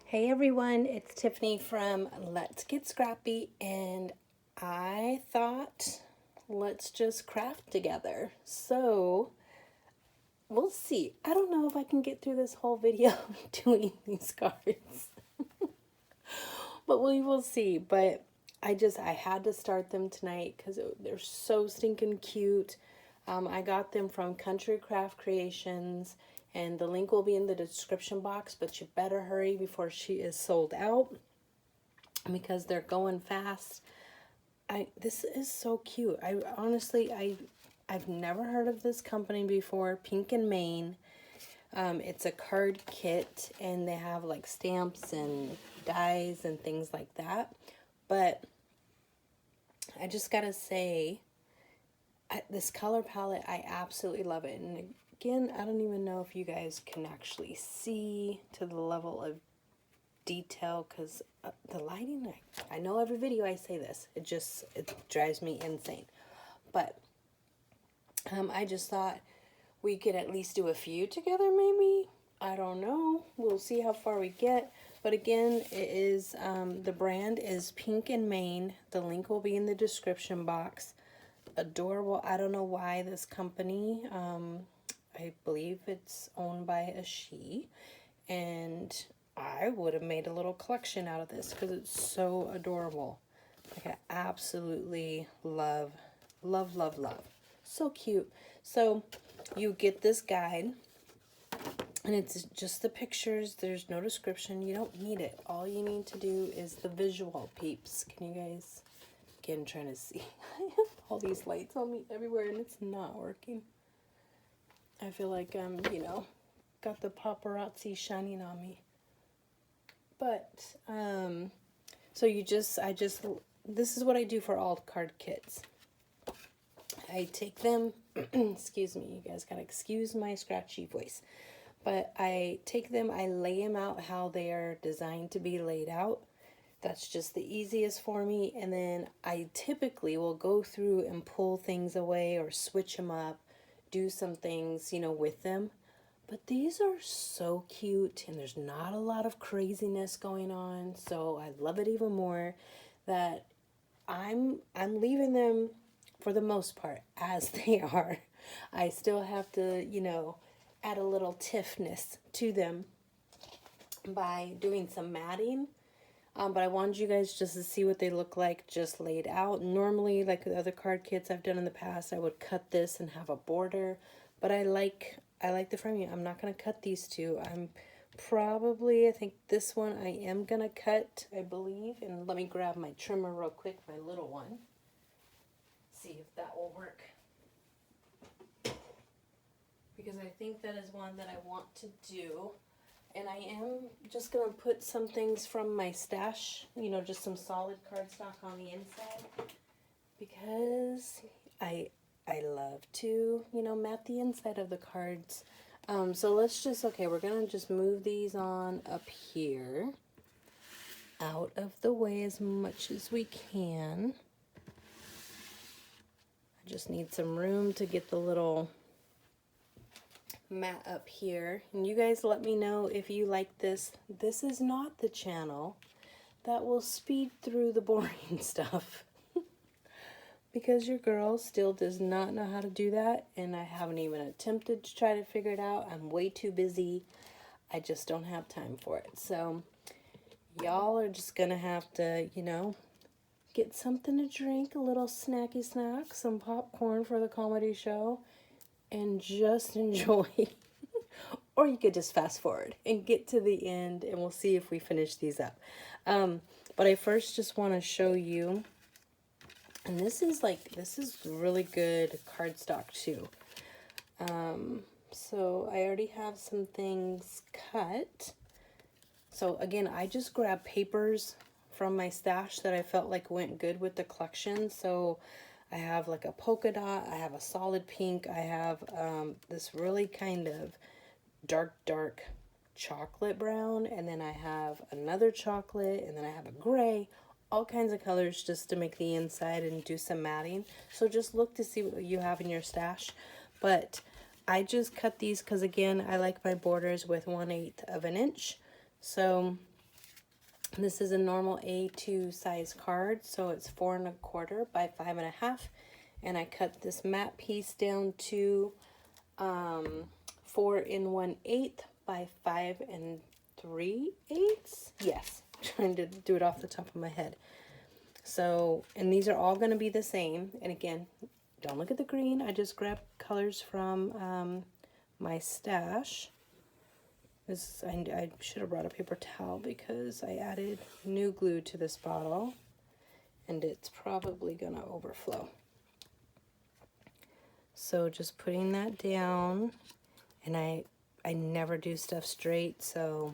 Hey everyone, it's Tiffany from Let's Get Scrappy, and I thought let's just craft together. So we'll see. I don't know if I can get through this whole video doing these cards, but we will see. But I had to start them tonight because they're so stinking cute. I got them from Country Craft Creations, and the link will be in the description box, but you better hurry before she is sold out because they're going fast. This is so cute. I've never heard of this company before, Pink and Main. It's a card kit, and they have like stamps and dies and things like that. But I just gotta say, this color palette, I absolutely love it. And again, I don't even know if you guys can actually see to the level of detail because the lighting, I know every video I say this, it drives me insane. But I just thought we could at least do a few together, maybe. I don't know. We'll see how far we get. But again, it is the brand is Pink and Main. The link will be in the description box. Adorable. I don't know why this company, I believe it's owned by a she, and I would have made a little collection out of this because it's so adorable. Like, I absolutely love, love, love, love. So cute. So you get this guide, and it's just the pictures. There's no description. You don't need it. All you need to do is the visual, peeps. Can you guys, again, trying to see? I have all these lights on me everywhere, and it's not working. I feel like I'm, got the paparazzi shining on me. But, so this is what I do for all card kits. I take them, excuse me, you guys gotta excuse my scratchy voice. But I take them, I lay them out how they are designed to be laid out. That's just the easiest for me. And then I typically will go through and pull things away or switch them up, do some things, with them. But these are so cute, and there's not a lot of craziness going on. So I love it even more that I'm leaving them for the most part as they are. I still have to, add a little tiffness to them by doing some matting. But I wanted you guys just to see what they look like just laid out. Normally, like the other card kits I've done in the past, I would cut this and have a border. But I like the framing. I'm not going to cut these two. I think this one I am going to cut, I believe. And let me grab my trimmer real quick, my little one. See if that will work. Because I think that is one that I want to do. And I am just going to put some things from my stash, just some solid cardstock on the inside. Because I love to, mat the inside of the cards. So let's we're going to just move these on up here. Out of the way as much as we can. I just need some room to get the little mat up here, and you guys let me know if you like this. This is not the channel that will speed through the boring stuff because your girl still does not know how to do that, and I haven't even attempted to try to figure it out. I'm way too busy. I just don't have time for it. So y'all are just gonna have to, get something to drink, a little snacky snack, some popcorn for the comedy show, and just enjoy. Or you could just fast forward and get to the end, and we'll see if we finish these up. But I first just want to show you, and this is really good cardstock too. So I already have some things cut. So again, I just grabbed papers from my stash that I felt like went good with the collection. So I have like a polka dot, I have a solid pink, I have this really kind of dark chocolate brown, and then I have another chocolate, and then I have a gray, all kinds of colors just to make the inside and do some matting. So just look to see what you have in your stash. But I just cut these because, again, I like my borders with 1/8 of an inch. So This is a normal A2 size card, so it's 4 1/4 by 5 1/2, and I cut this matte piece down to 4 1/8 by 5 3/8. Yes, I'm trying to do it off the top of my head. So, and these are all going to be the same. And again, don't look at the green. I just grabbed colors from my stash. I should have brought a paper towel because I added new glue to this bottle and it's probably gonna overflow. So just putting that down, and I never do stuff straight, so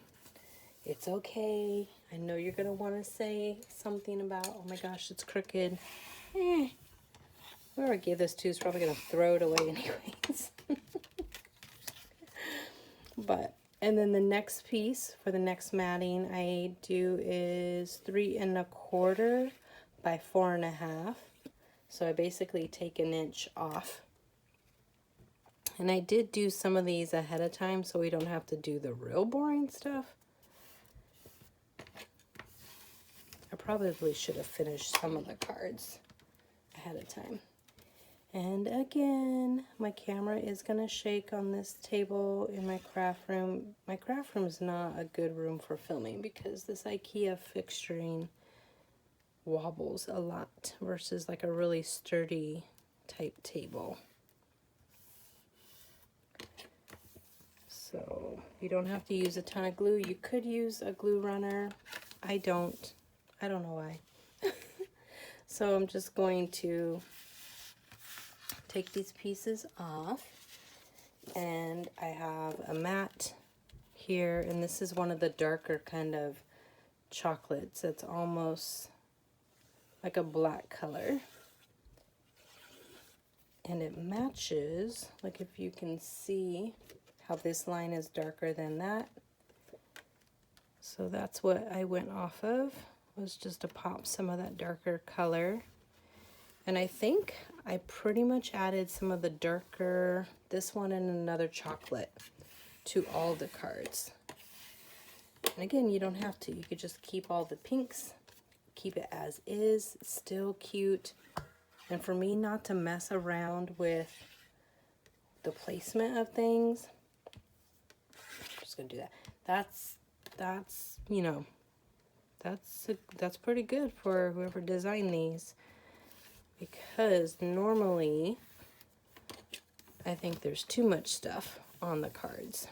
it's okay. I know you're gonna want to say something about, oh my gosh, it's crooked. Whoever I gave this to is probably gonna throw it away anyways. And then the next piece for the next matting I do is 3 1/4 by 4 1/2. So I basically take an inch off. And I did do some of these ahead of time so we don't have to do the real boring stuff. I probably should have finished some of the cards ahead of time. And again, my camera is going to shake on this table in my craft room. My craft room is not a good room for filming because this IKEA fixturing wobbles a lot versus like a really sturdy type table. So you don't have to use a ton of glue. You could use a glue runner. I don't know why. So I'm just going to take these pieces off, and I have a mat here, and this is one of the darker kind of chocolates. It's almost like a black color, and it matches, like if you can see how this line is darker than that. So that's what I went off of, was just to pop some of that darker color. And I think I pretty much added some of the darker, this one and another chocolate, to all the cards. And again, you don't have to. You could just keep all the pinks, keep it as is. It's still cute. And for me not to mess around with the placement of things, I'm just going to do that. That's you know, that's pretty good for whoever designed these. Because normally, I think there's too much stuff on the cards.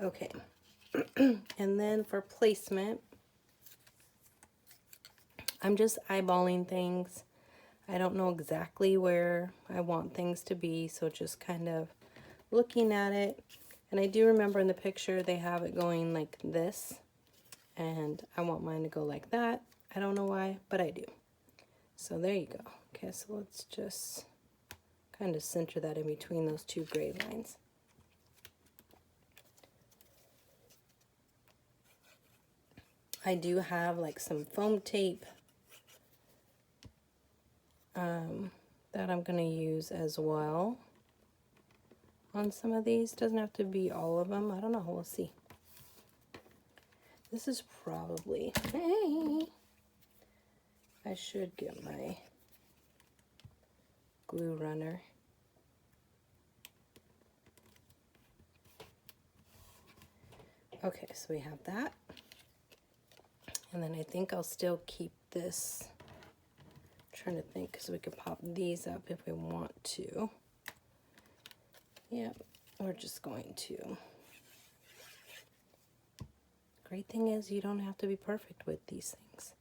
Okay, and then for placement, I'm just eyeballing things. I don't know exactly where I want things to be, so just kind of looking at it. And I do remember in the picture they have it going like this, and I want mine to go like that. I don't know why, but I do. So there you go. Okay, so let's just kind of center that in between those two gray lines. I do have like some foam tape that I'm going to use as well on some of these. Doesn't have to be all of them. I don't know. We'll see. This is probably... Hey! I should get my glue runner. Okay, so we have that. And then I think I'll still keep this. I'm trying to think, because we could pop these up if we want to. Yep, we're just going to. Great thing is you don't have to be perfect with these things.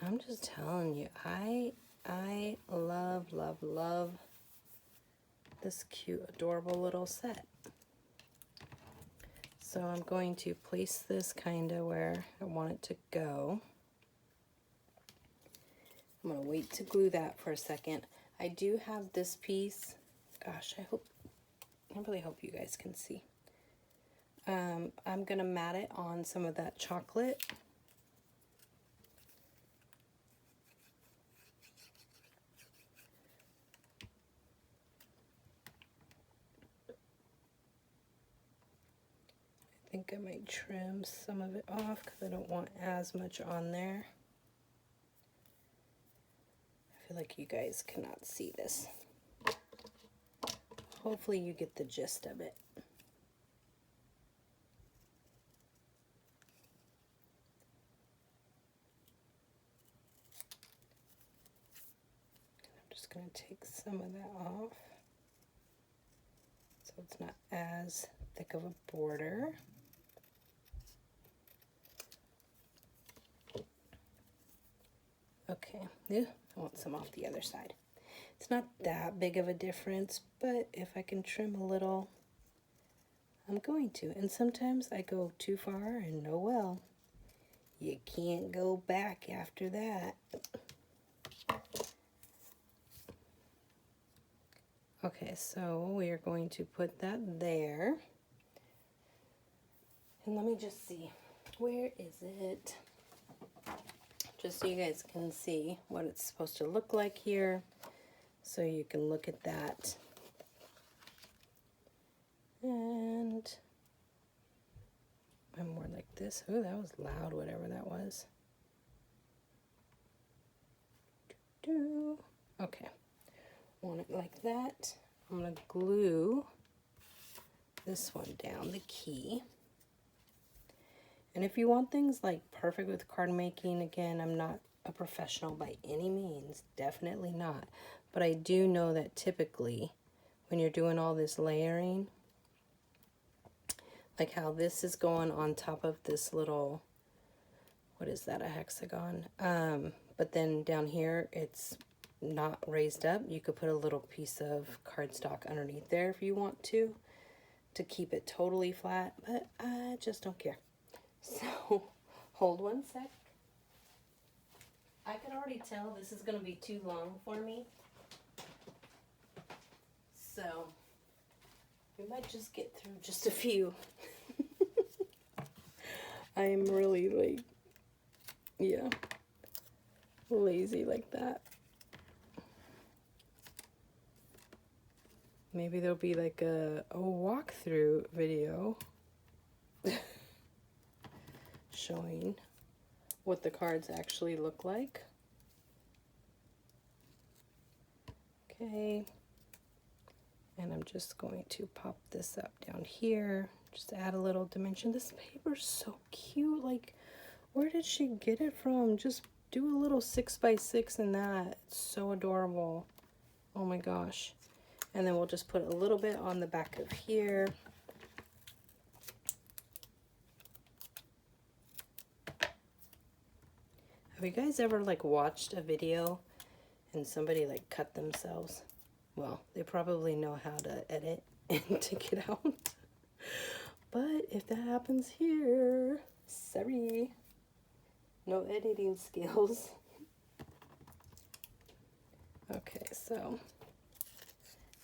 I'm just telling you, I love, love, love this cute, adorable little set. So I'm going to place this kind of where I want it to go. I'm going to wait to glue that for a second. I do have this piece. Gosh, I really hope you guys can see. I'm going to mat it on some of that chocolate. I think I might trim some of it off because I don't want as much on there. I feel like you guys cannot see this. Hopefully you get the gist of it. I'm just going to take some of that off so it's not as thick of a border. Okay, I want some off the other side. It's not that big of a difference, but if I can trim a little, I'm going to. And sometimes I go too far, and oh well, you can't go back after that. Okay, so we are going to put that there. And let me just see, where is it? Just so you guys can see what it's supposed to look like here. So you can look at that. And I'm more like this. Oh, that was loud, whatever that was. Okay. Want it like that. I'm going to glue this one down, the key. And if you want things like perfect with card making, again, I'm not a professional by any means, definitely not. But I do know that typically when you're doing all this layering, like how this is going on top of this little, what is that, a hexagon? But then down here, it's not raised up. You could put a little piece of cardstock underneath there if you want to keep it totally flat, but I just don't care. So, hold one sec. I can already tell this is going to be too long for me. So, we might just get through just a few. I am really, like, yeah, lazy like that. Maybe there'll be like a walkthrough video showing what the cards actually look like. Okay, and I'm just going to pop this up down here, just add a little dimension. This paper's so cute. Like, where did she get it from? Just do a little 6x6 in that. It's so adorable. Oh my gosh. And then we'll just put a little bit on the back of here. Have you guys ever like watched a video and somebody like cut themselves? Well, they probably know how to edit and take it out. But if that happens here, sorry, no editing skills. Okay, so,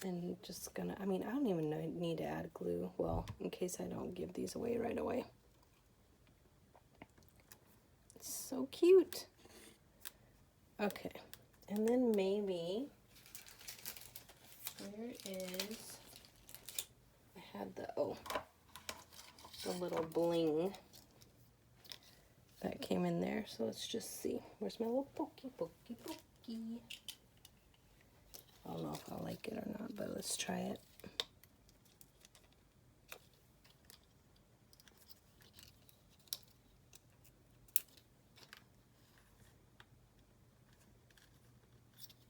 and just gonna, I mean, I don't even need to add glue. Well, in case I don't give these away right away. So cute. Okay, and then maybe, where is, I had the little bling that came in there. So let's just see. Where's my little pokey? I don't know if I'll like it or not, but let's try it.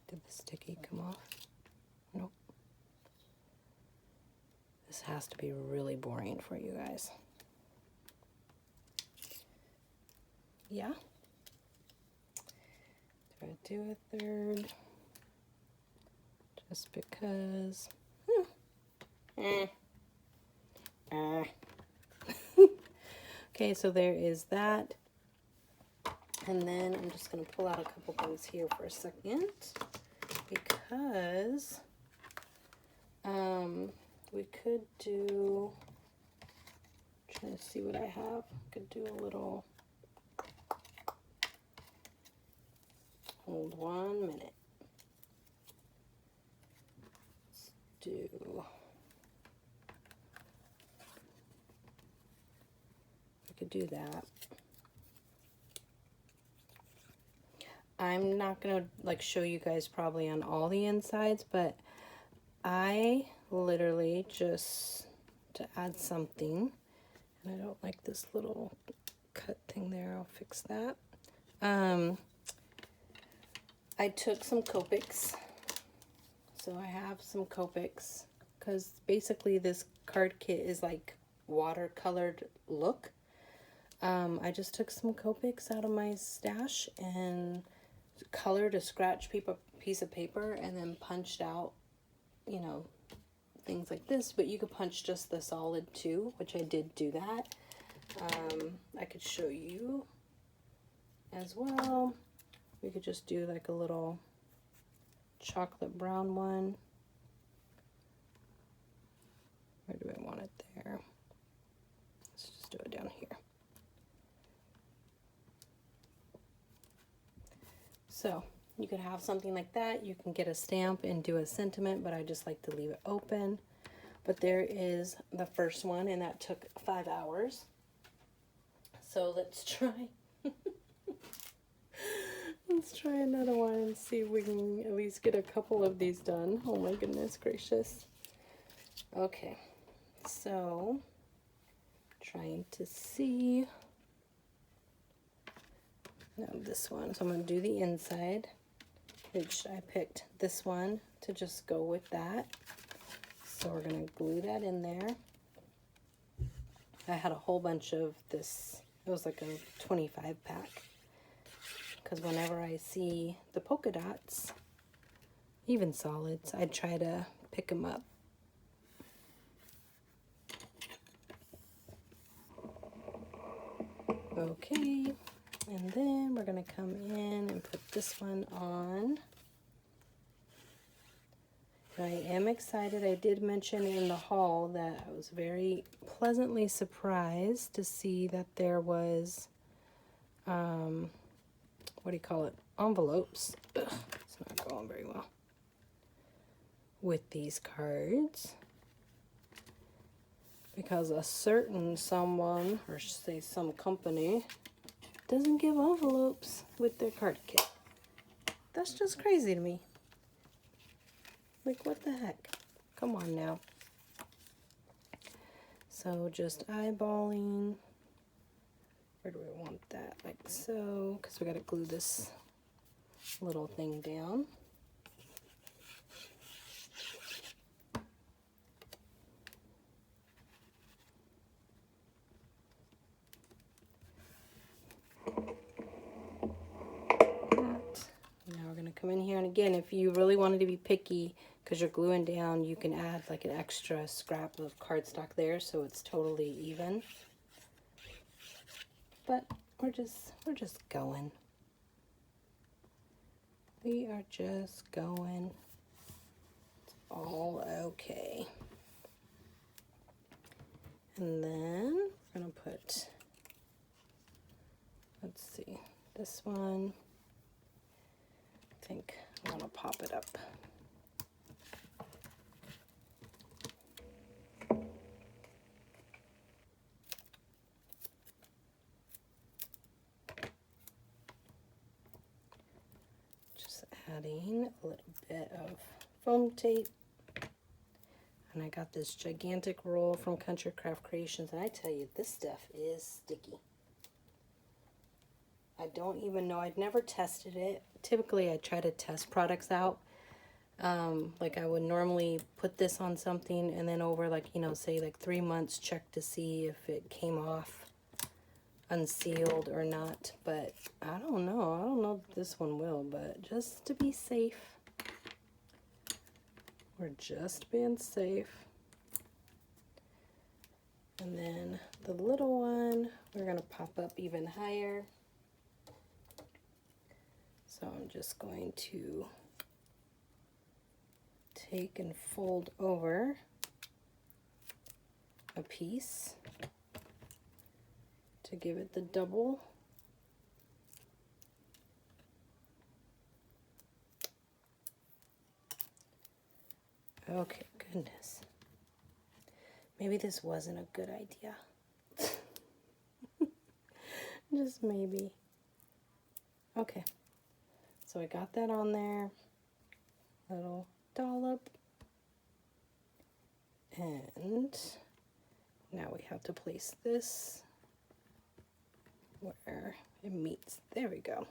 Did the sticky come off? Nope. This has to be really boring for you guys. Yeah? Do I do a third? Just because. Okay, so there is that. And then I'm just going to pull out a couple things here for a second, because we could do, I'm trying to see what I have, could do a little, hold 1 minute. Let's do, you could do that. I'm not gonna like show you guys probably on all the insides, but I literally just to add something, and I don't like this little cut thing there, I'll fix that. I took some Copics, so I have some Copics, because basically this card kit is like watercolored look. I just took some Copics out of my stash and colored a scratch piece of paper and then punched out, you know, things like this, but you could punch just the solid too, which I did do that. I could show you as well. We could just do like a little chocolate brown one. Where do I want it there? Let's just do it down here. So you could have something like that. You can get a stamp and do a sentiment, but I just like to leave it open. But there is the first one, and that took 5 hours. So let's try. Let's try another one and see if we can at least get a couple of these done. Oh my goodness gracious. Okay, so trying to see. Now this one, so I'm going to do the inside, which I picked this one to just go with that. So we're going to glue that in there. I had a whole bunch of this, it was like a 25 pack. Because whenever I see the polka dots, even solids, I try to pick them up. Okay. And then we're going to come in and put this one on. I am excited. I did mention in the haul that I was very pleasantly surprised to see that there was, what do you call it? Envelopes. Ugh, it's not going very well. With these cards. Because a certain someone, or say some company, doesn't give envelopes with their card kit. That's just crazy to me. Like, what the heck? Come on now. So just eyeballing. Where do we want that? Like so, because we got to glue this little thing down. Now we're going to come in here, and again, if you really wanted to be picky because you're gluing down, you can add like an extra scrap of cardstock there so it's totally even. But we're just going. We are just going. It's all okay. And then we're going to put, let's see, this one. I think I want to pop it up. Just adding a little bit of foam tape. And I got this gigantic roll from Country Craft Creations, and I tell you, this stuff is sticky. I don't even know. I'd never tested it. Typically, I try to test products out. Like I would normally put this on something and then over like, you know, say like 3 months, check to see if it came off unsealed or not. But I don't know. I don't know if this one will, but just to be safe. We're just being safe. And then the little one, we're going to pop up even higher. So I'm just going to take and fold over a piece to give it the double. Okay, goodness. Maybe this wasn't a good idea. Just maybe. Okay. So I got that on there. Little dollop. And now we have to place this where it meets. There we go.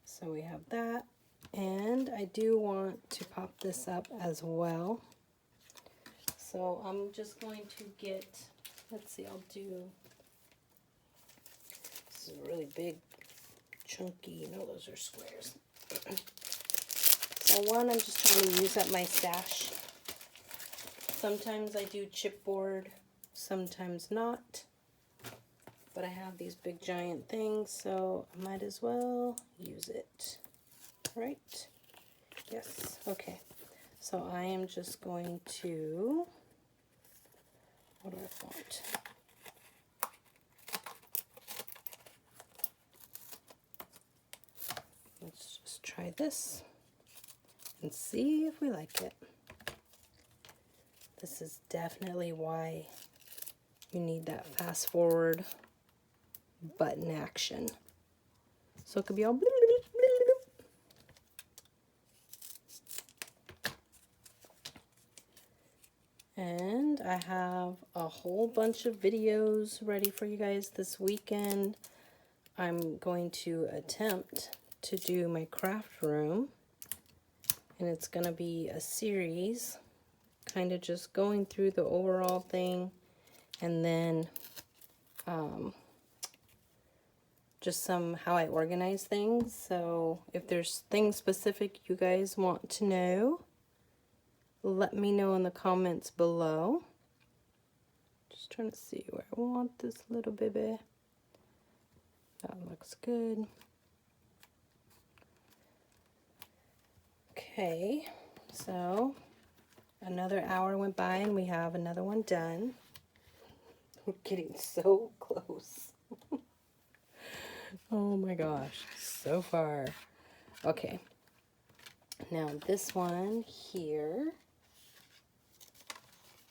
So we have that. And I do want to pop this up as well. So I'm just going to get, let's see, I'll do, this is a really big, chunky, no, those are squares. So one, I'm just trying to use up my stash. Sometimes I do chipboard, sometimes not. But I have these big giant things, so I might as well use it. Right? Yes. Okay. So I am just going to, what do I want? Let's just try this and see if we like it. This is definitely why you need that fast forward button action. So it could be all bloop, bloop, bloop, bloop. And I have a whole bunch of videos ready for you guys this weekend. I'm going to attempt to do my craft room, and it's going to be a series, kind of just going through the overall thing, and then just some how I organize things. So if there's things specific you guys want to know, let me know in the comments below. Just trying to see where I want this little baby. That looks good. Okay, so another hour went by and we have another one done. We're getting so close. Oh my gosh, so far. Okay, now this one here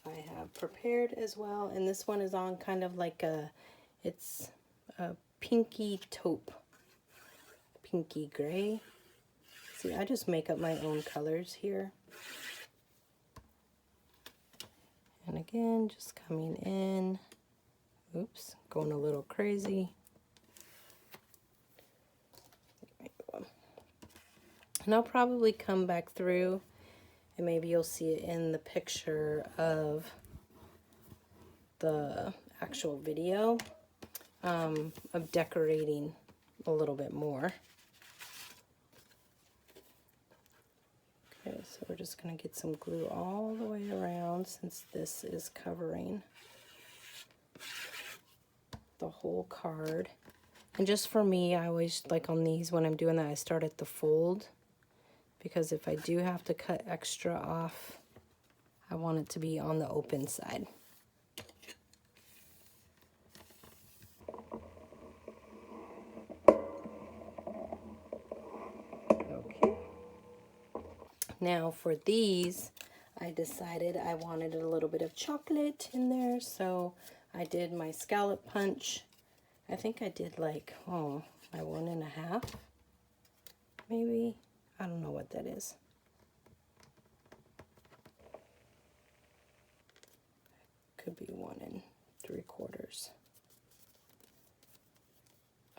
I have prepared as well, and this one is on kind of like it's a pinky taupe, pinky gray. See, I just make up my own colors here. And again, just coming in. Oops, going a little crazy. And I'll probably come back through and maybe you'll see it in the picture of the actual video of decorating a little bit more. Okay, so we're just going to get some glue all the way around since this is covering the whole card. And just for me, I always, like on these, when I'm doing that, I start at the fold, because if I do have to cut extra off, I want it to be on the open side. Okay. Now for these, I decided I wanted a little bit of chocolate in there, so I did my scallop punch. I think I did like, oh, my 1.5, maybe. I don't know what that is. Could be 1 3/4.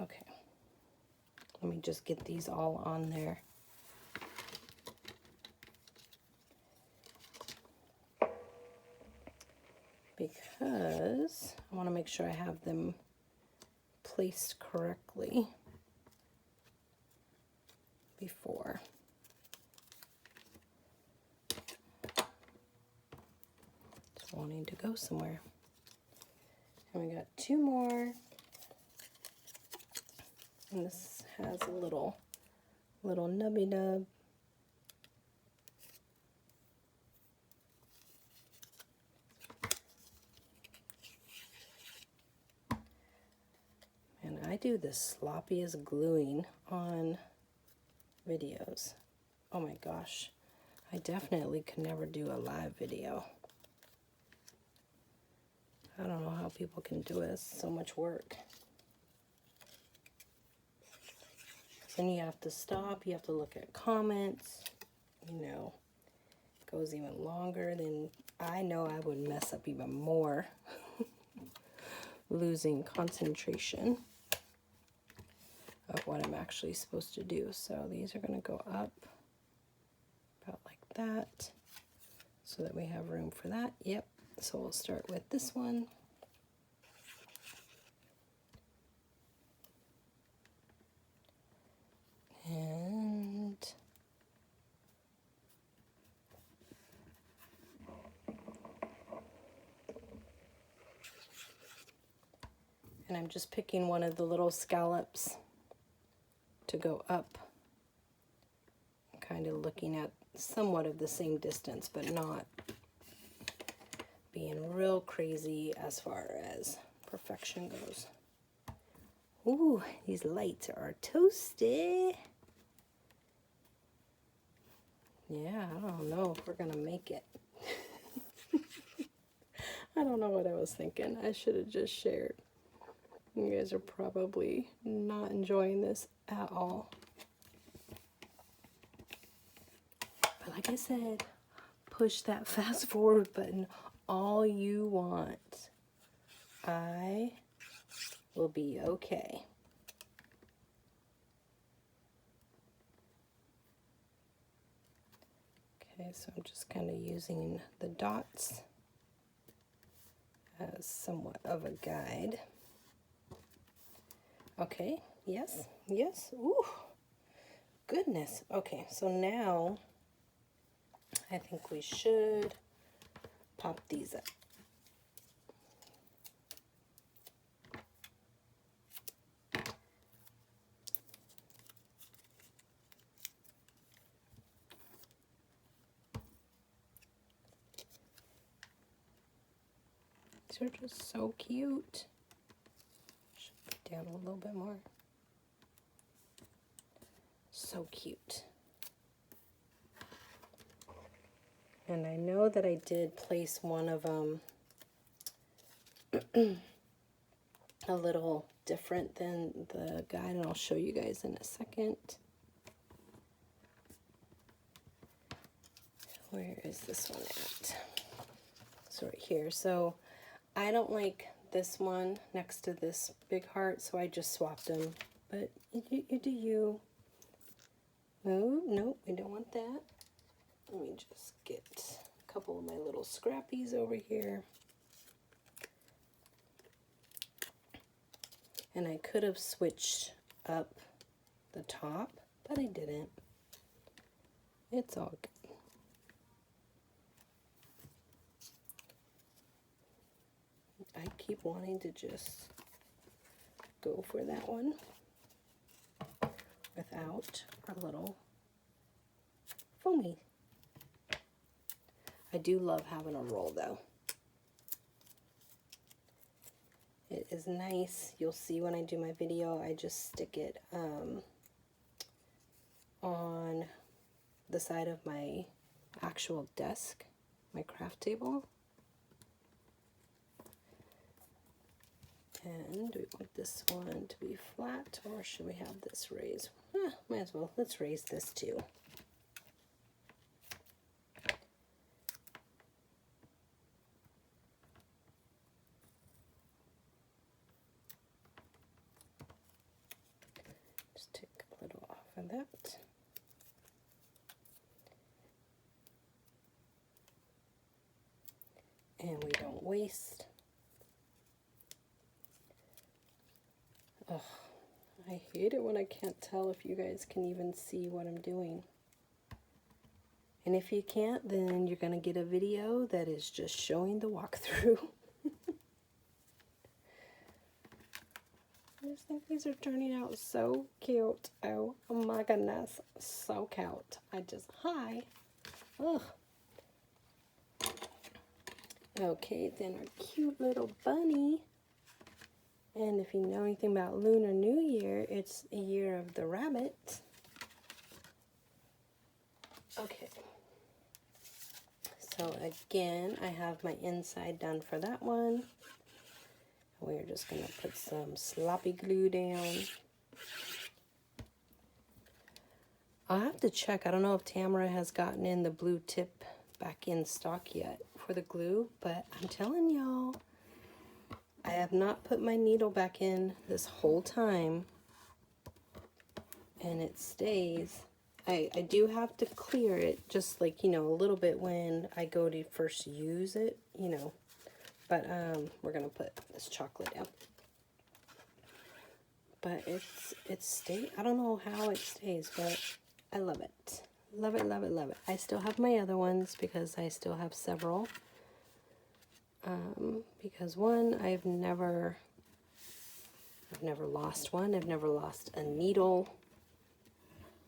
Okay. Let me just get these all on there. Because I want to make sure I have them placed correctly before. Just wanting to go somewhere. And we got 2 more. And this has a little nubby nub. And I do the sloppiest gluing on videos. Oh my gosh. I definitely could never do a live video. I don't know how people can do it. It's so much work. Then you have to stop, you have to look at comments, you know, it goes even longer. Then I know I would mess up even more, losing concentration of what I'm actually supposed to do. So these are going to go up about like that so that we have room for that. Yep. So we'll start with this one. And I'm just picking one of the little scallops to go up, kind of looking at somewhat of the same distance, but not being real crazy as far as perfection goes. Ooh, these lights are toasty. Yeah, I don't know if we're gonna make it. I don't know what I was thinking. I should have just shared. You guys are probably not enjoying this at all. But like I said, push that fast forward button all you want. I will be okay. Okay, so I'm just kind of using the dots as somewhat of a guide. Okay, yes, yes, ooh, goodness. Okay, so now I think we should pop these up. These are just so cute. Should put down a little bit more. So cute. And I know that I did place one of them a little different than the guide, and I'll show you guys in a second. Where is this one at? So right here. So I don't like this one next to this big heart, so I just swapped them. But you do you. Oh, nope, we don't want that. Let me just get a couple of my little scrappies over here. And I could have switched up the top, but I didn't. It's all good. I keep wanting to just go for that one without our little foamy. I do love having a roll though. It is nice. You'll see when I do my video, I just stick it on the side of my actual desk, my craft table. And do we want this one to be flat, or should we have this raised? Might as well. Let's raise this too. Just take a little off of that. And we don't waste. Ugh, I hate it when I can't tell if you guys can even see what I'm doing. And if you can't, then you're going to get a video that is just showing the walkthrough. I just think these are turning out so cute. Oh my goodness, so cute. Hi. Ugh. Okay, then our cute little bunny. And if you know anything about Lunar New Year, it's a year of the rabbit. Okay. So again, I have my inside done for that one. We're just going to put some sloppy glue down. I'll have to check. I don't know if Tamara has gotten in the blue tip back in stock yet for the glue, but I'm telling y'all, I have not put my needle back in this whole time, and it stays. I do have to clear it, just like, you know, a little bit when I go to first use it, you know, but we're gonna put this chocolate down. But it stays. I don't know how it stays, but I love it. Love it, love it, love it. I still have my other ones because I still have several. Because one, I've never lost one. I've never lost a needle.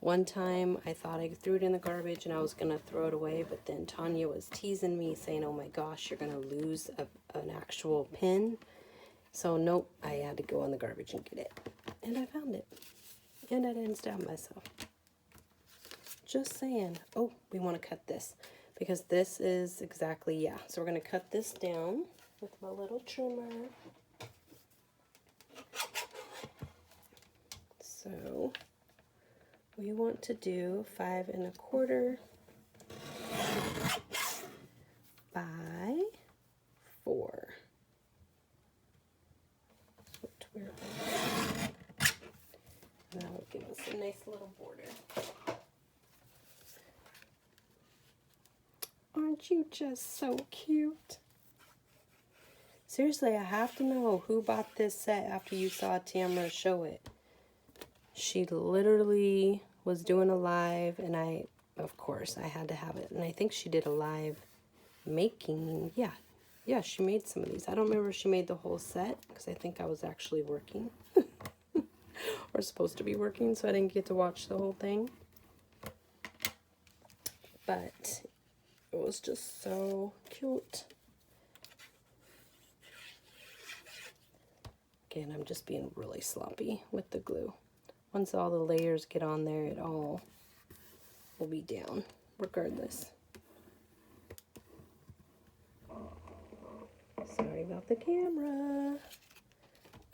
One time I thought I threw it in the garbage and I was gonna throw it away, but then Tanya was teasing me saying, oh my gosh, you're gonna lose an actual pin. So nope, I had to go in the garbage and get it. And I found it. And I didn't stab myself. Just saying. Oh, we want to cut this because this is exactly, yeah. So we're going to cut this down with my little trimmer. So we want to do 5 1/4 by 4. That will give us a nice little border. Aren't you just so cute? Seriously, I have to know who bought this set after you saw Tamara show it. She literally was doing a live, and of course, I had to have it. And I think she did a live making, yeah, she made some of these. I don't remember if she made the whole set, because I think I was actually working. Or supposed to be working, so I didn't get to watch the whole thing. But it was just so cute. Again, I'm just being really sloppy with the glue. Once all the layers get on there, it all will be down, regardless. Sorry about the camera.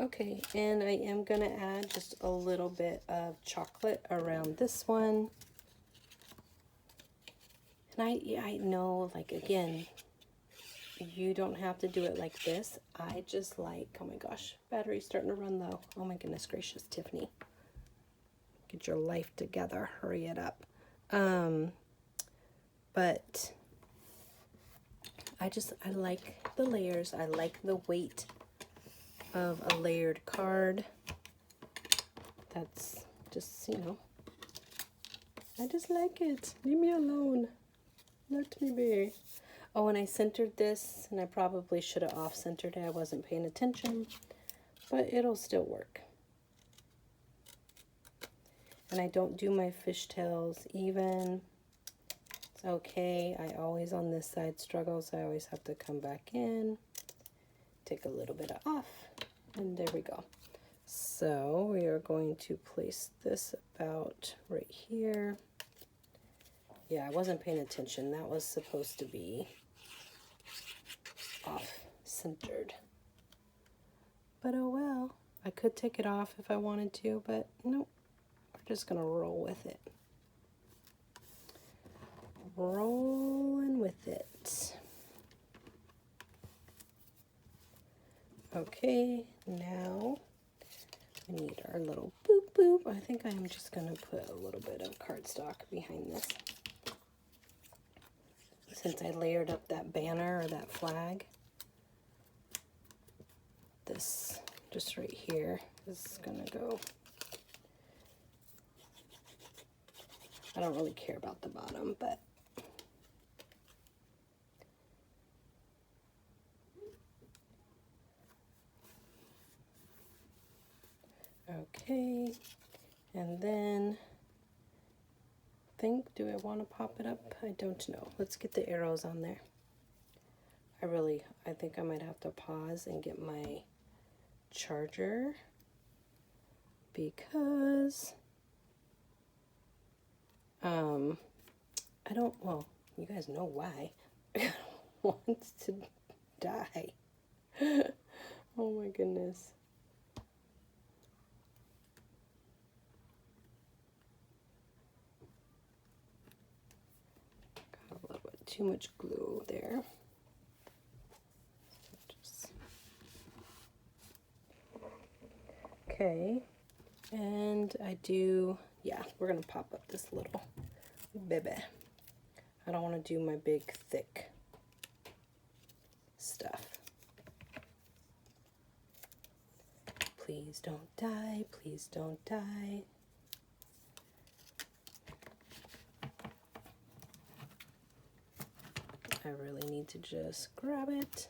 Okay, and I am going to add just a little bit of chocolate around this one. And I know, like, again, you don't have to do it like this. I just like, oh my gosh, battery's starting to run low. Oh my goodness gracious, Tiffany. Get your life together. Hurry it up. But I like the layers. I like the weight of a layered card. That's just, you know, I just like it. Leave me alone. Let me be. Oh, and I centered this, and I probably should have off-centered it. I wasn't paying attention, but it'll still work. And I don't do my fishtails even. It's okay. I always on this side struggle, so I always have to come back in, take a little bit off, and there we go. So we are going to place this about right here. Yeah, I wasn't paying attention. That was supposed to be off-centered. But oh well. I could take it off if I wanted to, but nope. We're just going to roll with it. Rolling with it. Okay, now we need our little boop boop. I think I'm just going to put a little bit of cardstock behind this. Since I layered up that banner or that flag, this just right here is going to go. I don't really care about the bottom, but okay. And then do I want to pop it up? I don't know. Let's get the arrows on there. I think I might have to pause and get my charger because I don't, well, you guys know why. I want to die. Oh my goodness. too much glue there. Okay, and I do, yeah, we're gonna pop up this little baby. I don't want to do my big thick stuff. Please don't die, please don't die. I really need to just grab it.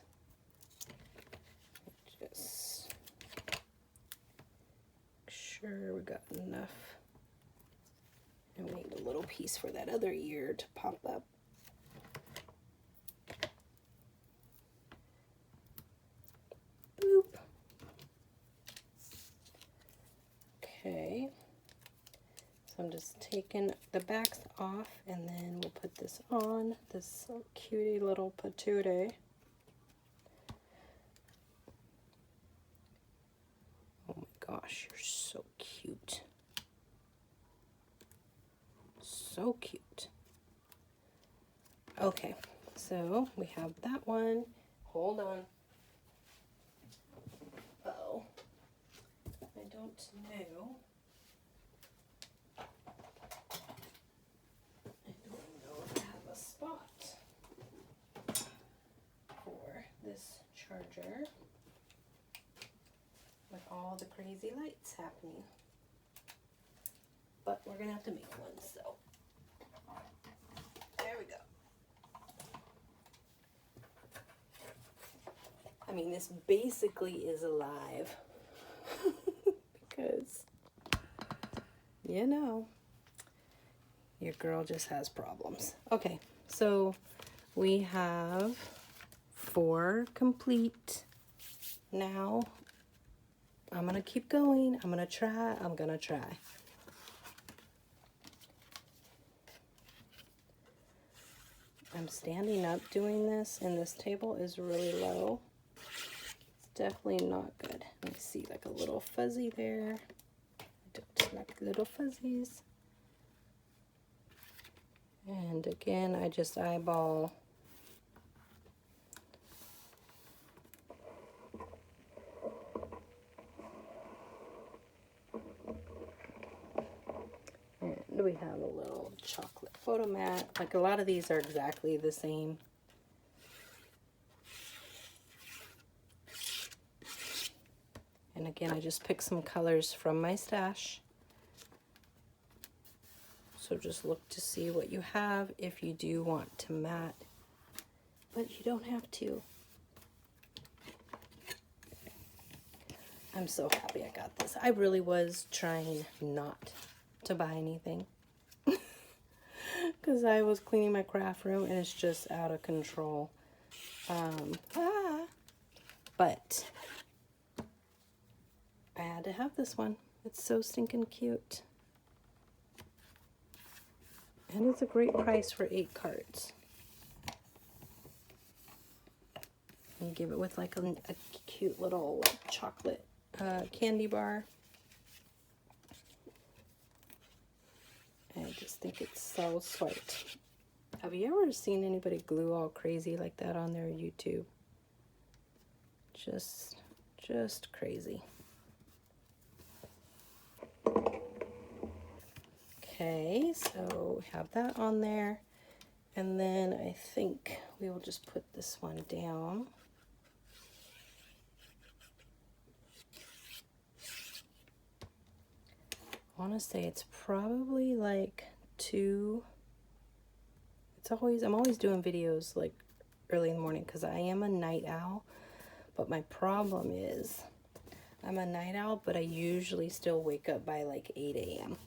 Just make sure we got enough. And we need a little piece for that other ear to pop up. Boop. Okay. So I'm just taking the backs off, and then we'll put this on, this cutie little patootie. Oh my gosh, you're so cute. So cute. Okay, so we have that one. Hold on. Uh-oh. I don't know. Spot for this charger with all the crazy lights happening, but we're gonna have to make one, so there we go. I mean, this basically is alive because, you know, your girl just has problems. Okay, so we have 4 complete. Now, I'm gonna keep going. I'm gonna try. I'm standing up doing this, and this table is really low. It's definitely not good. Let me see, like a little fuzzy there. I don't like little fuzzies. And again, I just eyeball. And we have a little chocolate photo mat. Like, a lot of these are exactly the same. And again, I just picked some colors from my stash. So just look to see what you have if you do want to mat, but you don't have to. I'm so happy I got this. I really was trying not to buy anything because I was cleaning my craft room and it's just out of control. But I had to have this one. It's so stinking cute. And it's a great price for 8 cards. And you give it with like a cute little chocolate candy bar. I just think it's so sweet. Have you ever seen anybody glue all crazy like that on their YouTube? Just crazy. Okay, so we have that on there, and then I think we will just put this one down. I want to say it's probably like 2. I'm always doing videos like early in the morning because I am a night owl, but my problem is I'm a night owl, but I usually still wake up by like 8 a.m.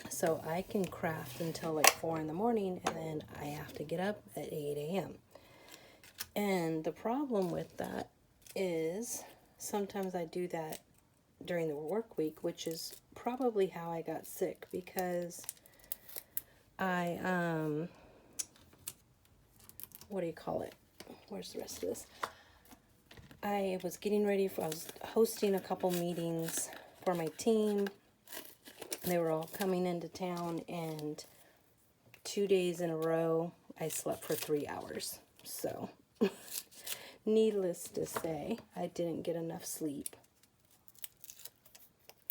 So I can craft until like 4 in the morning, and then I have to get up at 8 a.m. And the problem with that is sometimes I do that during the work week, which is probably how I got sick, because I, what do you call it? Where's the rest of this? I was getting ready I was hosting a couple meetings for my team. They were all coming into town, and 2 days in a row I slept for 3 hours. So, needless to say, I didn't get enough sleep.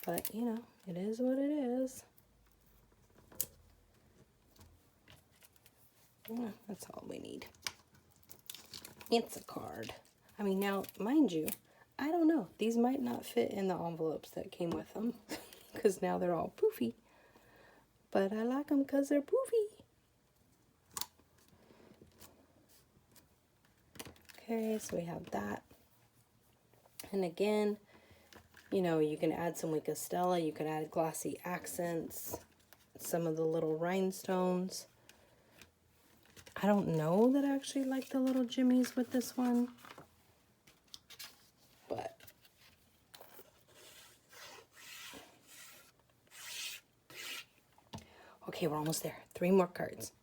But, you know, it is what it is. Yeah, that's all we need. It's a card. I mean, now, mind you, I don't know. These might not fit in the envelopes that came with them. Because now they're all poofy. But I like them because they're poofy. Okay, so we have that. And again, you know, you can add some Weka Stella. You could add glossy accents. Some of the little rhinestones. I don't know that I actually like the little jimmies with this one. But okay, we're almost there. 3 more cards.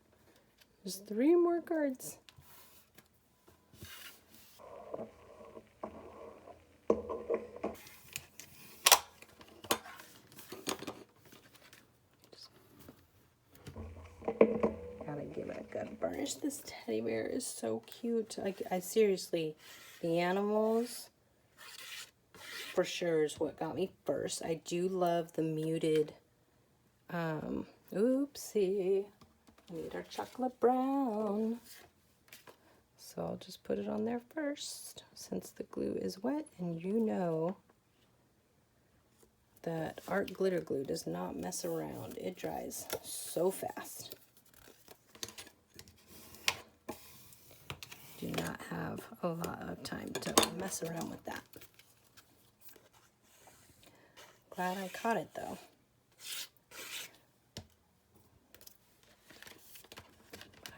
Just 3 more cards. Gotta give it a good burnish. This teddy bear is so cute. I seriously, the animals for sure is what got me first. I do love the muted, oopsie, we need our chocolate brown. So I'll just put it on there first since the glue is wet, and you know that art glitter glue does not mess around. It dries so fast. Do not have a lot of time to mess around with that. Glad I caught it though.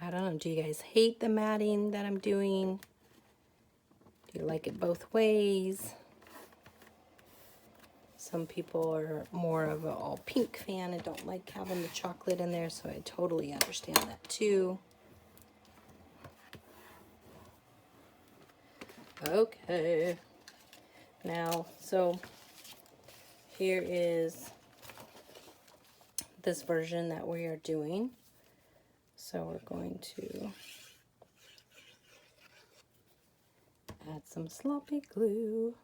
I don't know, do you guys hate the matting that I'm doing? Do you like it both ways? Some people are more of an all pink fan and don't like having the chocolate in there, so I totally understand that too. Okay. Now, so here is this version that we are doing. So we're going to add some sloppy glue.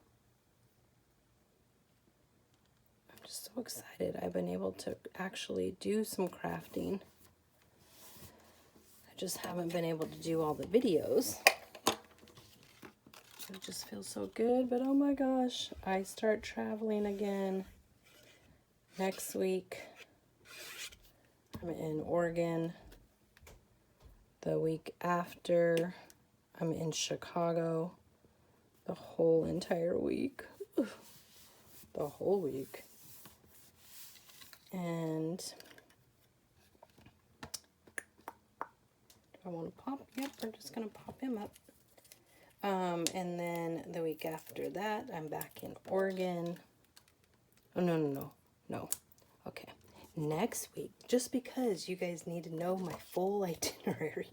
I'm just so excited. I've been able to actually do some crafting. I just haven't been able to do all the videos. It just feels so good, but oh my gosh, I start traveling again next week. I'm in Oregon. The week after, I'm in Chicago the whole entire week. The whole week. And do I want to pop? Yep, we're just going to pop him up. And then the week after that, I'm back in Oregon. Oh, no. Okay. Next week, just because you guys need to know my full itinerary.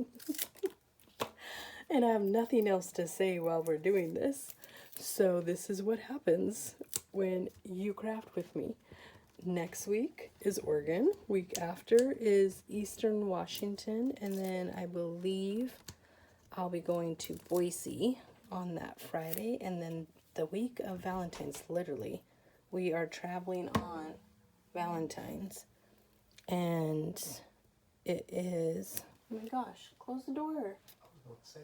And I have nothing else to say while we're doing this. So this is what happens when you craft with me. Next week is Oregon. Week after is Eastern Washington. And then I believe I'll be going to Boise on that Friday. And then the week of Valentine's, literally, we are traveling on Valentine's. And it is, oh my gosh, close the door.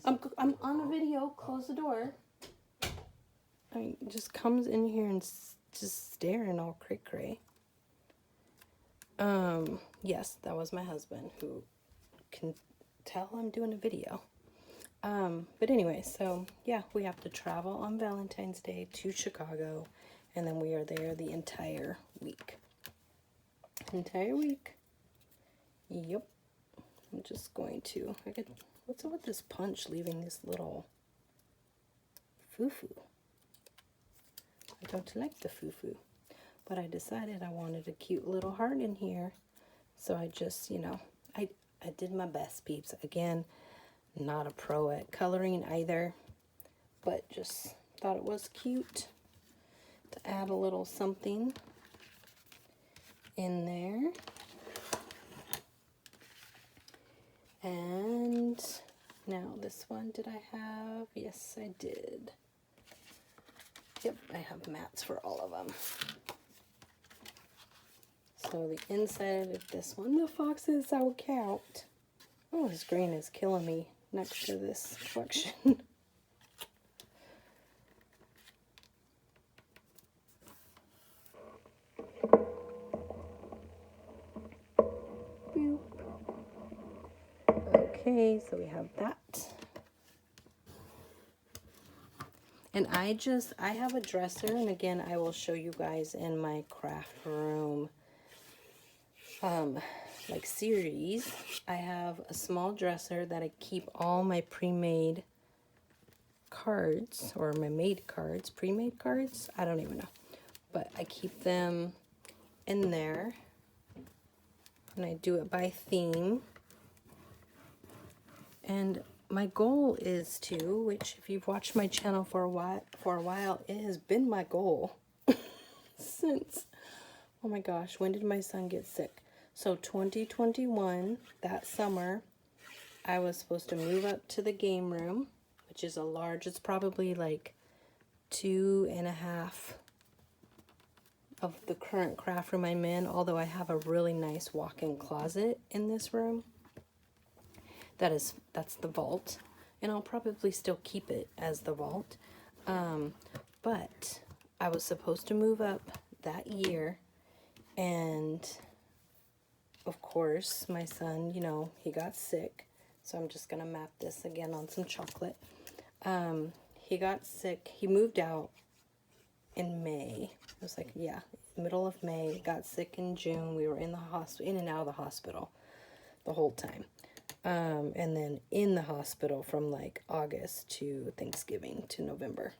I'm on a video, close the door. I mean, just comes in here and just staring all cray-cray. Yes, that was my husband who can tell I'm doing a video. But anyway, so yeah, we have to travel on Valentine's Day to Chicago, and then we are there the entire week. Entire week. Yep. I'm just going to, what's up with this punch leaving this little foo-foo? I don't like the foo-foo. But I decided I wanted a cute little heart in here. So I just, you know, I did my best, peeps. Again, not a pro at coloring either. But just thought it was cute to add a little something in there. And now this one, did I have? Yes, I did. Yep, I have mats for all of them. So the inside of this one, the foxes I'll count. Oh, this green is killing me next to this collection. Boop. Okay, so we have that. And I have a dresser, and again, I will show you guys in my craft room like series. I have a small dresser that I keep all my pre-made cards, or my made cards, pre-made cards, I don't even know. But I keep them in there, and I do it by theme. And my goal is to, which if you've watched my channel for a while, it has been my goal since, oh my gosh, when did my son get sick? So 2021, that summer, I was supposed to move up to the game room, which is a large, it's probably like 2.5 of the current craft room I'm in, although I have a really nice walk-in closet in this room. That's the vault, and I'll probably still keep it as the vault. But I was supposed to move up that year, and of course my son, you know, he got sick. So I'm just gonna map this again on some chocolate. He got sick. He moved out in May. It was like, yeah, middle of May. Got sick in June. We were in the hospital, in and out of the hospital the whole time. And then in the hospital from like August to Thanksgiving to November.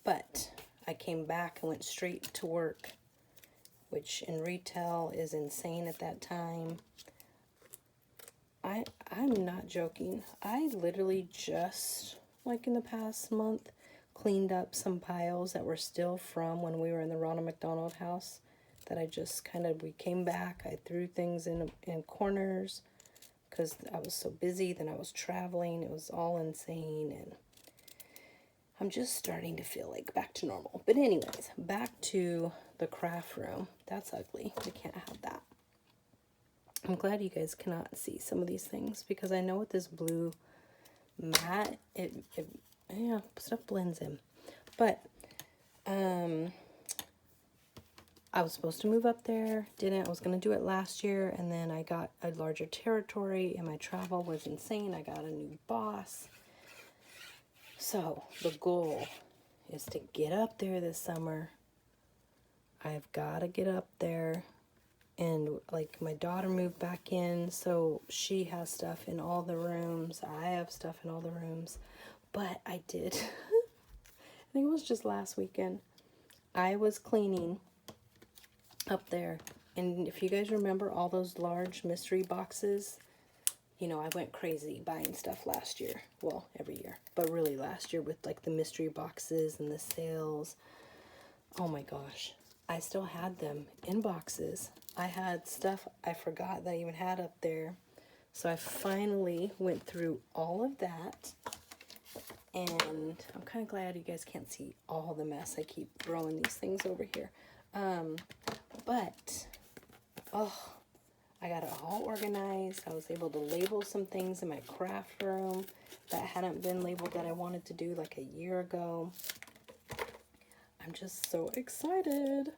But I came back and went straight to work, which in retail is insane at that time. I'm not joking. I literally just, like in the past month, cleaned up some piles that were still from when we were in the Ronald McDonald house, that I just kind of, we came back, I threw things in corners because I was so busy, then I was traveling, it was all insane, and I'm just starting to feel like back to normal. But anyways, back to the craft room. That's ugly. We can't have that. I'm glad you guys cannot see some of these things, because I know with this blue matte, yeah, stuff blends in. But I was supposed to move up there, didn't. I was going to do it last year, and then I got a larger territory, and my travel was insane. I got a new boss. So the goal is to get up there this summer. I've got to get up there. And like my daughter moved back in, so she has stuff in all the rooms. I have stuff in all the rooms. But I did, I think it was just last weekend, I was cleaning up there. And if you guys remember all those large mystery boxes, you know, I went crazy buying stuff last year. Well, every year, but really last year with like the mystery boxes and the sales. Oh my gosh. I still had them in boxes. I had stuff I forgot that I even had up there. So I finally went through all of that. And I'm kind of glad you guys can't see all the mess. I keep throwing these things over here. But, oh, I got it all organized. I was able to label some things in my craft room that hadn't been labeled that I wanted to do like a year ago. I'm just so excited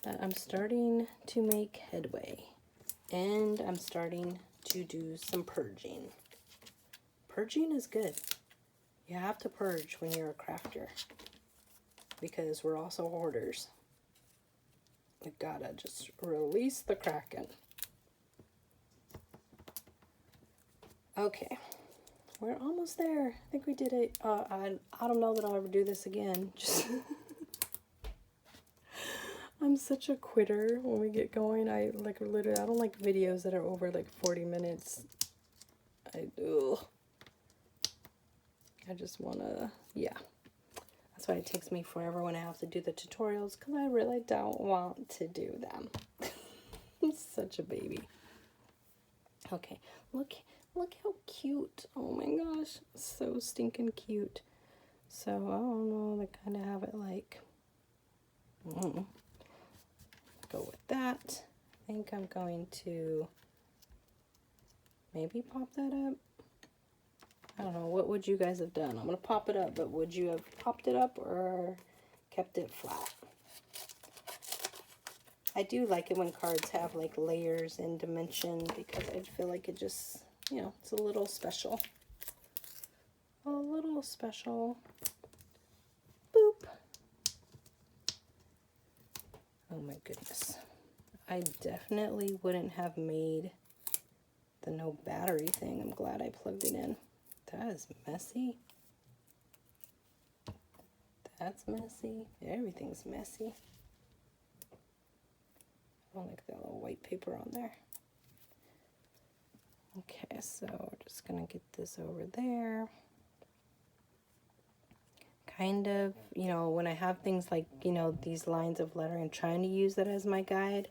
that I'm starting to make headway. And I'm starting to do some purging. Purging is good. You have to purge when you're a crafter, because we're also hoarders. We gotta just release the Kraken. Okay, we're almost there. I think we did it. I don't know that I'll ever do this again. Just I'm such a quitter when we get going. I like literally, I don't like videos that are over like 40 minutes. I just wanna, yeah. That's why it takes me forever when I have to do the tutorials, because I really don't want to do them. I'm such a baby. Okay, look how cute. Oh my gosh, so stinking cute. So I don't know, I kind of have it like, go with that. I think I'm going to maybe pop that up. I don't know, what would you guys have done? I'm gonna pop it up, but would you have popped it up or kept it flat? I do like it when cards have like layers and dimension because I feel like it just, you know, it's a little special. A little special. Boop. Oh my goodness. I definitely wouldn't have made the no battery thing. I'm glad I plugged it in. That is messy. That's messy. Everything's messy. I don't like that little white paper on there. Okay, so we're just gonna get this over there. Kind of, you know, when I have things like, you know, these lines of lettering, I'm trying to use that as my guide.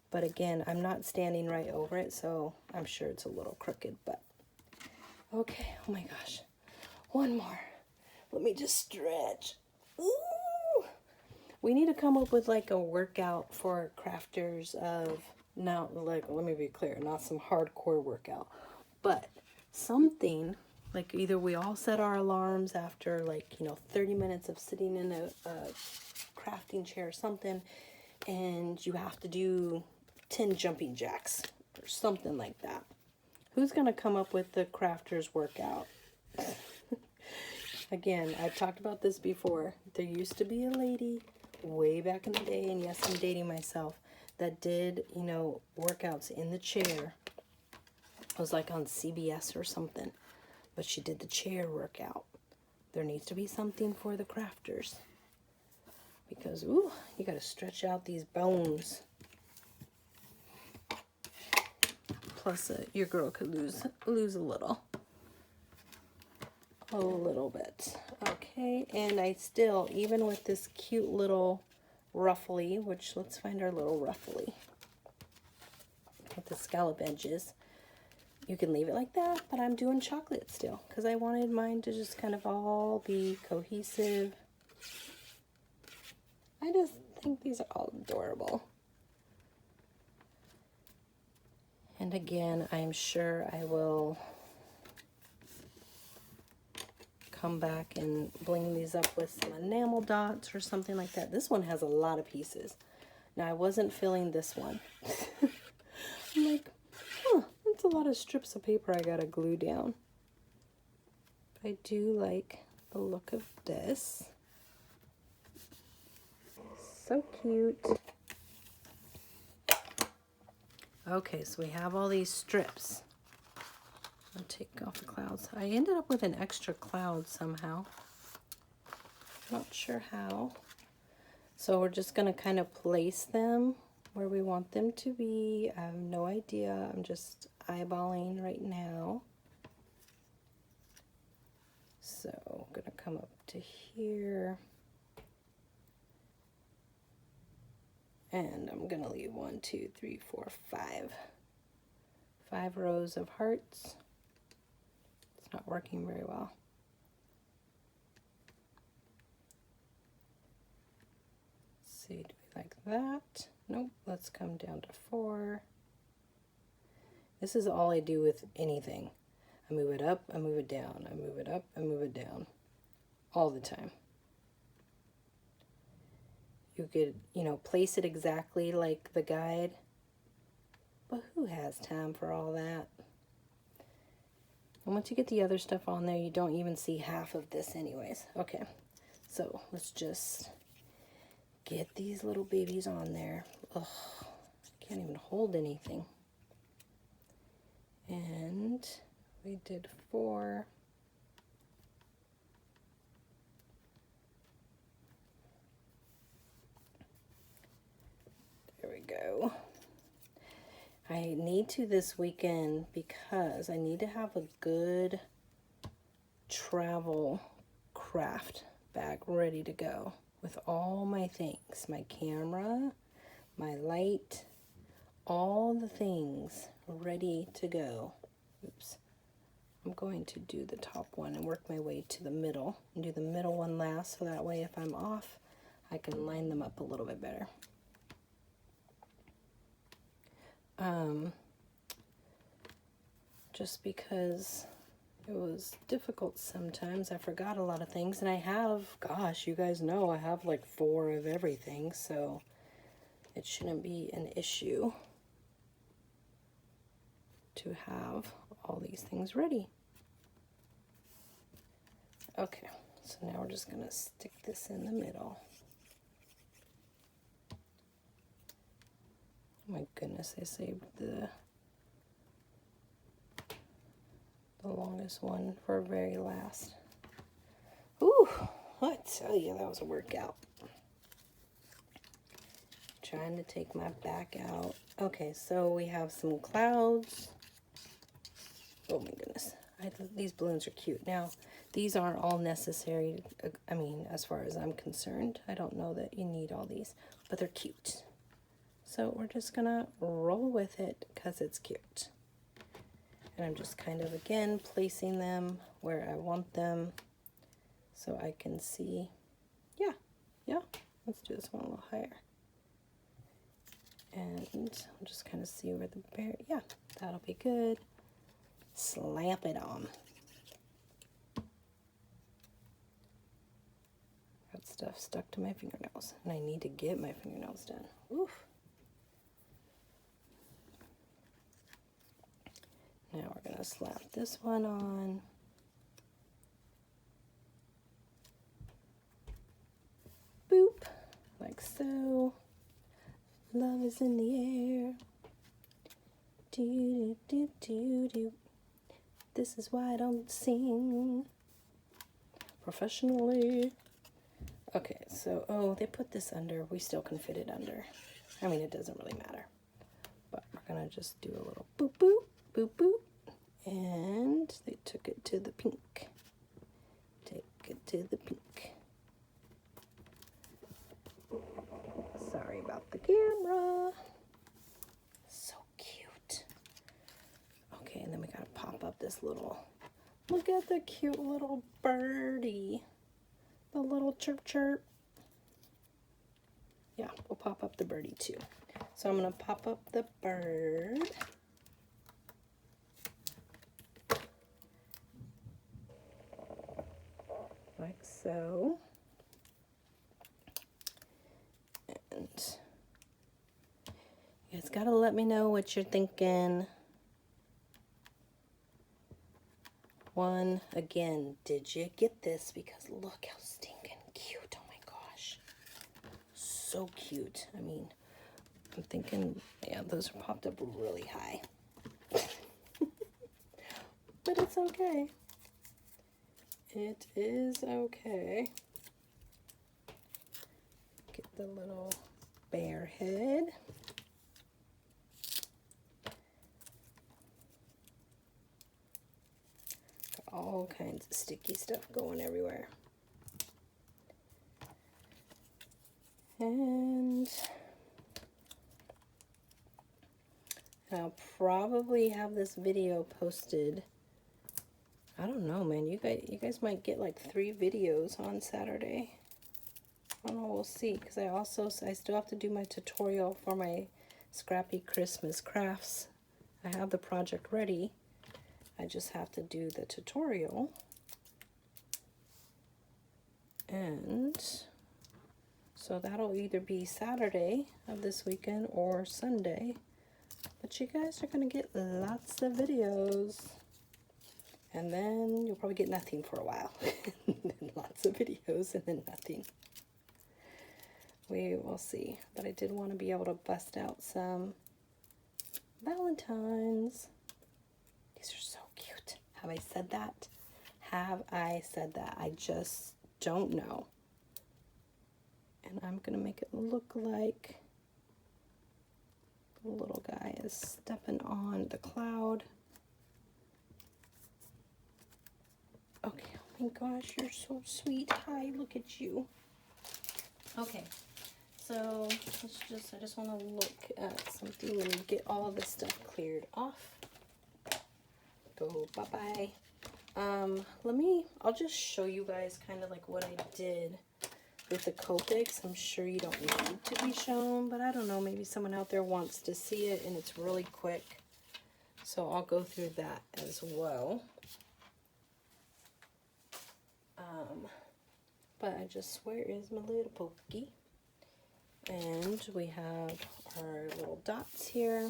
But again, I'm not standing right over it, so I'm sure it's a little crooked, but okay. Oh my gosh. One more. Let me just stretch. Ooh. We need to come up with like a workout for crafters of, now, like, let me be clear, not some hardcore workout, but something like either we all set our alarms after like, you know, 30 minutes of sitting in a crafting chair or something, and you have to do 10 jumping jacks or something like that. Who's going to come up with the crafters workout? Again, I've talked about this before. There used to be a lady way back in the day, and yes, I'm dating myself, that did, you know, workouts in the chair. It was like on CBS or something, but she did the chair workout. There needs to be something for the crafters because, ooh, you got to stretch out these bones. Plus, your girl could lose a little bit. Okay, and I still, even with this cute little ruffly, which let's find our little ruffly with the scallop edges. You can leave it like that, but I'm doing chocolate still because I wanted mine to just kind of all be cohesive. I just think these are all adorable. And again, I'm sure I will come back and bling these up with some enamel dots or something like that. This one has a lot of pieces. Now, I wasn't filling this one. I'm like, huh, that's a lot of strips of paper I gotta glue down. But I do like the look of this. So cute. Okay, so we have all these strips. I'll take off the clouds. I ended up with an extra cloud somehow. Not sure how. So we're just going to kind of place them where we want them to be. I have no idea. I'm just eyeballing right now. So I'm going to come up to here. And I'm going to leave 1, 2, 3, 4, 5. 5 rows of hearts. It's not working very well. Let's see, do we like that? Nope, let's come down to 4. This is all I do with anything. I move it up, I move it down, I move it up, I move it down. All the time. You could, you know, place it exactly like the guide. But who has time for all that? And once you get the other stuff on there, you don't even see half of this anyways. Okay, so let's just get these little babies on there. Ugh, I can't even hold anything. And we did 4. There we go. I need to this weekend because I need to have a good travel craft bag ready to go with all my things, my camera, my light, all the things ready to go. Oops. I'm going to do the top one and work my way to the middle and do the middle one last, so that way if I'm off, I can line them up a little bit better. Just because it was difficult sometimes. I forgot a lot of things, and I have, gosh, you guys know I have like 4 of everything, so it shouldn't be an issue to have all these things ready. Okay, so now we're just gonna stick this in the middle. Oh my goodness, I saved the longest one for very last. Ooh, I tell you, that was a workout. Trying to take my back out. Okay, so we have some clouds. Oh my goodness, these balloons are cute. Now, these aren't all necessary, I mean, as far as I'm concerned. I don't know that you need all these, but they're cute. So we're just gonna roll with it because it's cute. And I'm just kind of, again, placing them where I want them so I can see. Yeah, let's do this one a little higher. And I'll just kind of see where the bear, yeah, that'll be good. Slap it on. Got stuff stuck to my fingernails, and I need to get my fingernails done. Oof. Now we're going to slap this one on. Boop, like so. Love is in the air. Do, do, do, do, do. This is why I don't sing professionally. Okay, so, oh, they put this under. We still can fit it under. I mean, it doesn't really matter. But we're going to just do a little boop, boop. Boop, boop, and they took it to the pink. Take it to the pink. Sorry about the camera. So cute. Okay, and then we gotta pop up this little, look at the cute little birdie. The little chirp chirp. Yeah, we'll pop up the birdie too. So I'm gonna pop up the bird. Like so. And you guys gotta let me know what you're thinking. One, again, did you get this? Because look how stinking cute. Oh my gosh. So cute. I mean, I'm thinking, yeah, those are popped up really high. But it's okay. It is okay. Get the little bear head. Got all kinds of sticky stuff going everywhere. And I'll probably have this video posted. I don't know, man. You guys might get like 3 videos on Saturday. I don't know. We'll see. Because I still have to do my tutorial for my Scrappy Christmas crafts. I have the project ready. I just have to do the tutorial. And so that'll either be Saturday of this weekend or Sunday. But you guys are going to get lots of videos. And then you'll probably get nothing for a while. And then lots of videos and then nothing. We will see. But I did want to be able to bust out some Valentines. These are so cute. Have I said that? Have I said that? I just don't know. And I'm going to make it look like the little guy is stepping on the cloud. Okay, oh my gosh, you're so sweet. Hi, look at you. Okay, So I just want to look at something when we get all of this stuff cleared off. Go bye-bye. I'll just show you guys kind of like what I did with the Copics. I'm sure you don't need to be shown, but I don't know, maybe someone out there wants to see it and it's really quick. So I'll go through that as well. But where is my little pokey? And we have our little dots here.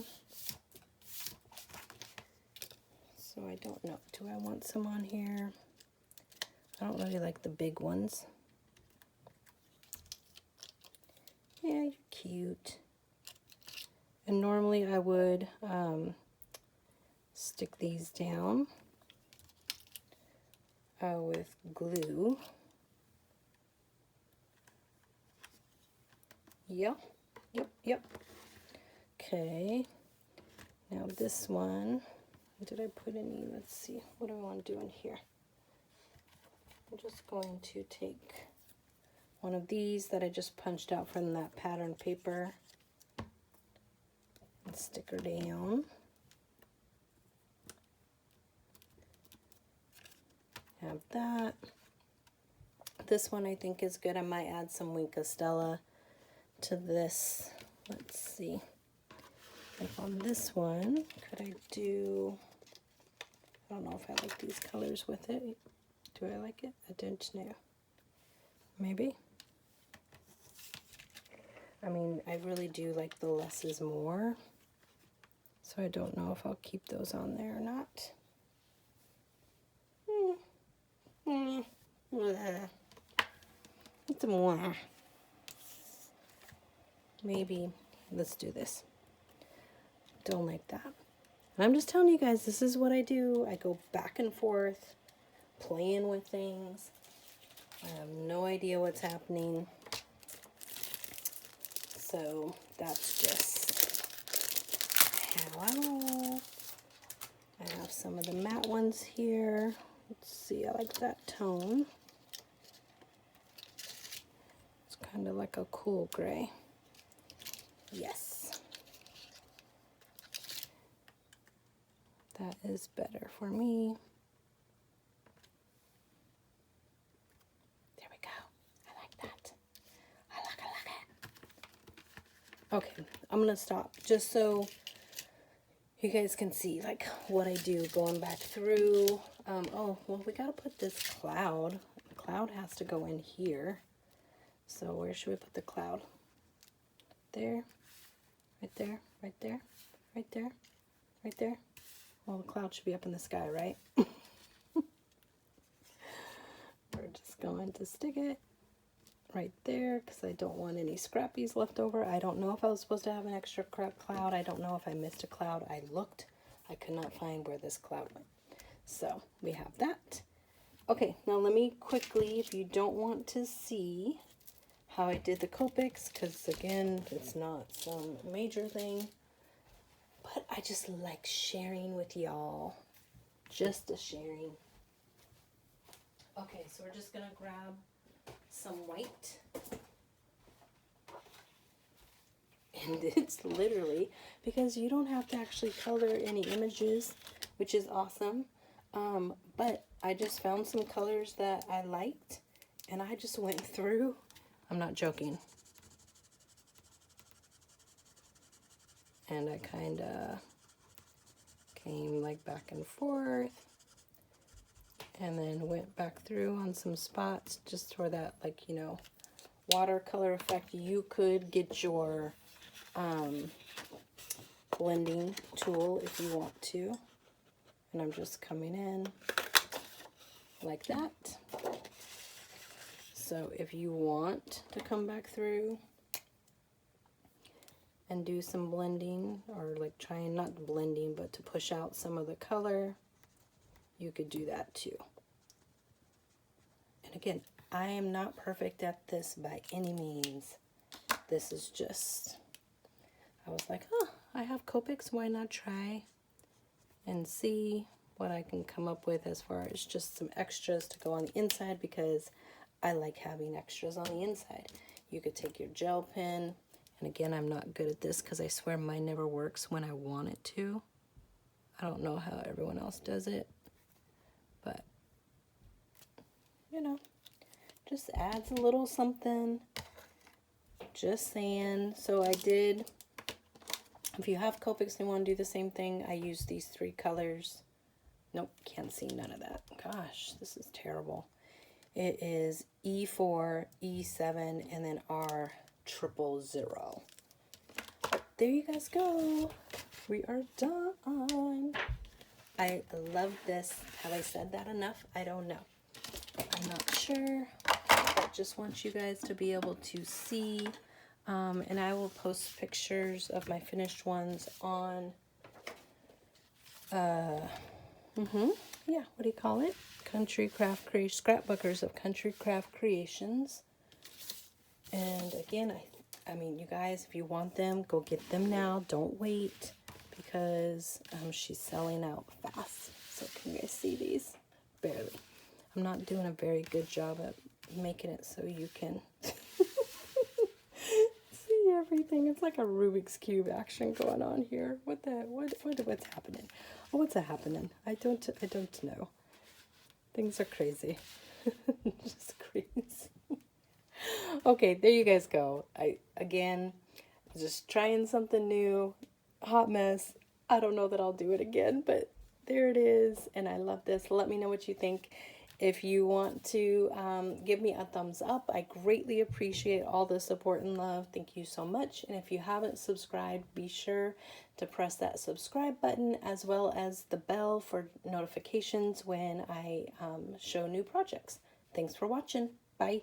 So I don't know, do I want some on here? I don't really like the big ones. Yeah, you're cute. And normally I would stick these down with glue. Yep. Okay. Now this one, did I put any? Let's see. What do I want to do in here? I'm just going to take one of these that I just punched out from that pattern paper and stick her down. Have that. This one I think is good. I might add some Winka Stella to this. Let's see. And on this one, could I do, I don't know if I like these colors with it. Do I like it? I don't know. Maybe. I mean, I really do like the less is more. So I don't know if I'll keep those on there or not. It's more. Maybe. Let's do this. Don't like that. And I'm just telling you guys, this is what I do. I go back and forth, playing with things. I have no idea what's happening. So that's just how I roll. I have some of the matte ones here. Let's see, I like that tone. It's kind of like a cool gray. Yes. That is better for me. There we go. I like that. I like it. Okay, I'm going to stop just so you guys can see like what I do going back through. Oh, well, we got to put this cloud. The cloud has to go in here. So where should we put the cloud? There. Right there, right there, right there, right there. Well, the cloud should be up in the sky, right? We're just going to stick it right there because I don't want any scrappies left over. I don't know if I was supposed to have an extra cloud. I don't know if I missed a cloud. I looked. I could not find where this cloud went. So we have that. Okay, now let me quickly, if you don't want to see how I did the Copics, because again, it's not some major thing, but I just like sharing with y'all, just a sharing. Okay, so we're just gonna grab some white, and it's literally, because you don't have to actually color any images, which is awesome, but I just found some colors that I liked, and I just went through. I'm not joking. And I kind of came like back and forth and then went back through on some spots just for that, like, you know, watercolor effect. You could get your blending tool if you want to. And I'm just coming in like that. So if you want to come back through and do some blending, or like trying, not blending, but to push out some of the color, you could do that too. And again, I am not perfect at this by any means. This is just, I was like, oh, I have Copics, why not try and see what I can come up with as far as just some extras to go on the inside, because I like having extras on the inside. You could take your gel pen, and again, I'm not good at this because I swear mine never works when I want it to. I don't know how everyone else does it, but you know, just adds a little something. Just saying. So I did, if you have Copics and you want to do the same thing, I use these 3 colors. Nope, can't see none of that. Gosh, this is terrible. It is E4, E7, and then R000. There you guys go. We are done. I love this. Have I said that enough? I don't know. I'm not sure. I just want you guys to be able to see. And I will post pictures of my finished ones on, yeah, what do you call it? Country Craft Creation, Scrapbookers of Country Craft Creations. And again, I mean, you guys, if you want them, go get them now. Don't wait, because she's selling out fast. So can you guys see these? Barely. I'm not doing a very good job at making it so you can see everything. It's like a Rubik's Cube action going on here. What's happening? Oh, what's happening? I don't know. Things are crazy. Just crazy. Okay, there you guys go. Again, just trying something new. Hot mess. I don't know that I'll do it again, but there it is. And I love this. Let me know what you think. If you want to give me a thumbs up, I greatly appreciate all the support and love. Thank you so much. And if you haven't subscribed, be sure to press that subscribe button, as well as the bell for notifications when I show new projects. Thanks for watching. Bye.